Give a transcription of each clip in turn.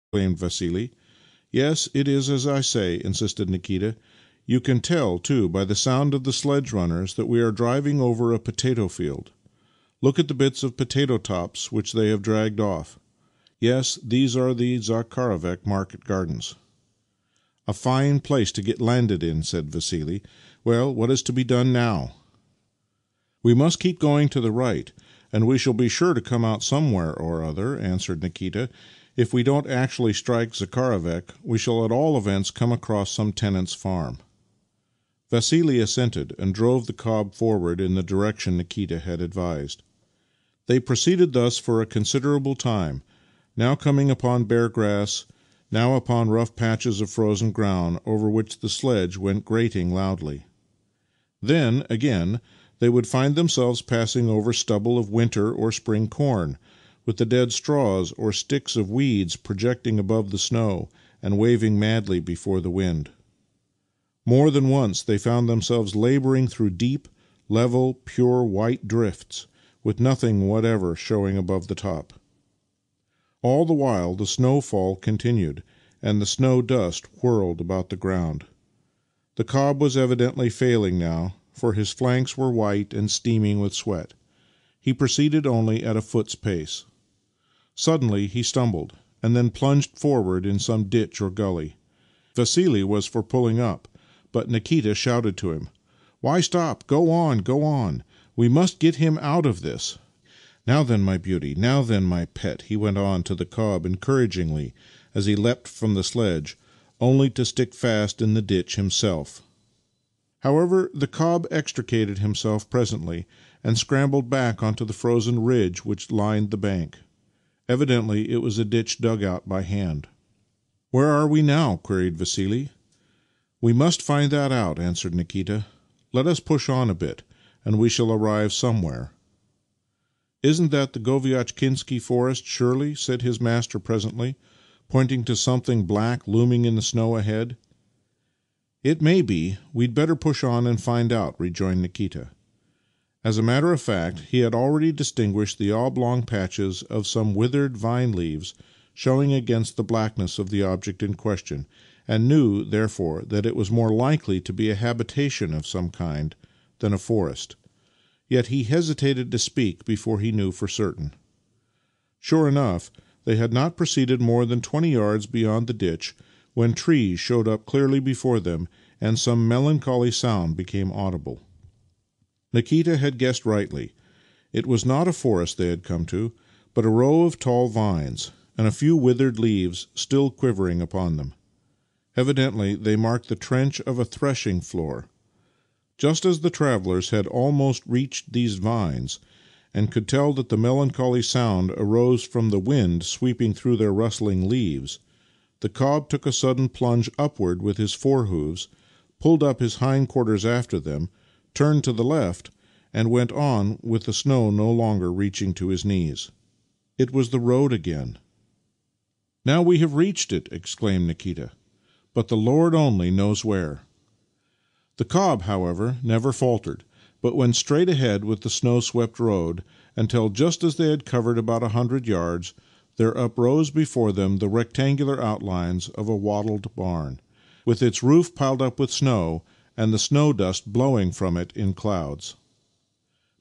exclaimed Vassili. " Yes, it is as I say," insisted Nikita. " You can tell, too, by the sound of the sledge runners that we are driving over a potato field. Look at the bits of potato tops which they have dragged off. Yes, these are the Zakharovek market gardens." " A fine place to get landed in," said Vassili. " Well, what is to be done now? "" We must keep going to the right, and we shall be sure to come out somewhere or other," answered Nikita. " If we don't actually strike Zakharovek, we shall at all events come across some tenant's farm." Vassili assented, and drove the cob forward in the direction Nikita had advised. They proceeded thus for a considerable time, now coming upon bare grass, now upon rough patches of frozen ground over which the sledge went grating loudly. Then, again, they would find themselves passing over stubble of winter or spring corn, with the dead straws or sticks of weeds projecting above the snow and waving madly before the wind. More than once they found themselves labouring through deep, level, pure white drifts, with nothing whatever showing above the top. All the while the snowfall continued, and the snow dust whirled about the ground. The cob was evidently failing now, for his flanks were white and steaming with sweat. He proceeded only at a foot's pace. Suddenly he stumbled, and then plunged forward in some ditch or gully. Vassili was for pulling up, but Nikita shouted to him, " Why stop? Go on, go on! We must get him out of this. Now then, my beauty, now then, my pet," he went on to the cob encouragingly as he leapt from the sledge, only to stick fast in the ditch himself. However, the cob extricated himself presently and scrambled back onto the frozen ridge which lined the bank. Evidently it was a ditch dug out by hand. " Where are we now? " queried Vassili. " We must find that out," answered Nikita. " Let us push on a bit, and we shall arrive somewhere." " Isn't that the Goviatchkinsky forest, surely? " said his master presently, pointing to something black looming in the snow ahead. " It may be. We'd better push on and find out," rejoined Nikita. As a matter of fact, he had already distinguished the oblong patches of some withered vine leaves showing against the blackness of the object in question, and knew, therefore, that it was more likely to be a habitation of some kind than a forest. Yet he hesitated to speak before he knew for certain. Sure enough, they had not proceeded more than 20 yards beyond the ditch when trees showed up clearly before them and some melancholy sound became audible. Nikita had guessed rightly. It was not a forest they had come to, but a row of tall vines, and a few withered leaves still quivering upon them. Evidently they marked the trench of a threshing floor. Just as the travellers had almost reached these vines, and could tell that the melancholy sound arose from the wind sweeping through their rustling leaves, the cob took a sudden plunge upward with his forehoofs, pulled up his hindquarters after them, turned to the left, and went on with the snow no longer reaching to his knees. It was the road again. " Now we have reached it! " exclaimed Nikita. " But the Lord only knows where." The cob, however, never faltered, but went straight ahead with the snow-swept road until, just as they had covered about 100 yards, there uprose before them the rectangular outlines of a wattled barn, with its roof piled up with snow and the snow dust blowing from it in clouds.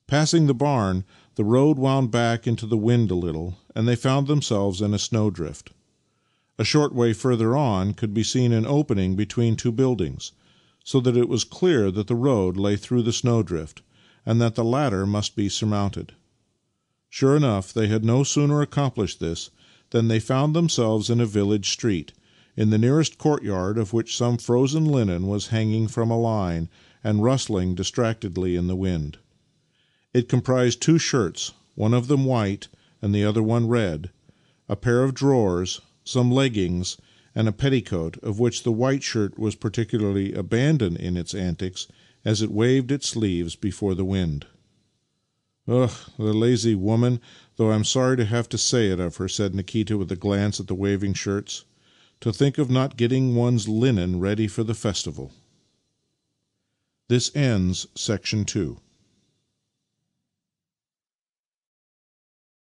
Passing the barn, the road wound back into the wind a little, and they found themselves in a snowdrift. A short way further on could be seen an opening between two buildings, so that it was clear that the road lay through the snowdrift, and that the latter must be surmounted. Sure enough, they had no sooner accomplished this than they found themselves in a village street, in the nearest courtyard of which some frozen linen was hanging from a line and rustling distractedly in the wind. It comprised 2 shirts, one of them white and the other one red, a pair of drawers, some leggings, and a petticoat, of which the white shirt was particularly abandoned in its antics as it waved its sleeves before the wind. " Ugh, the lazy woman, though I'm sorry to have to say it of her," said Nikita with a glance at the waving shirts. " To think of not getting one's linen ready for the festival! This ends Section 2.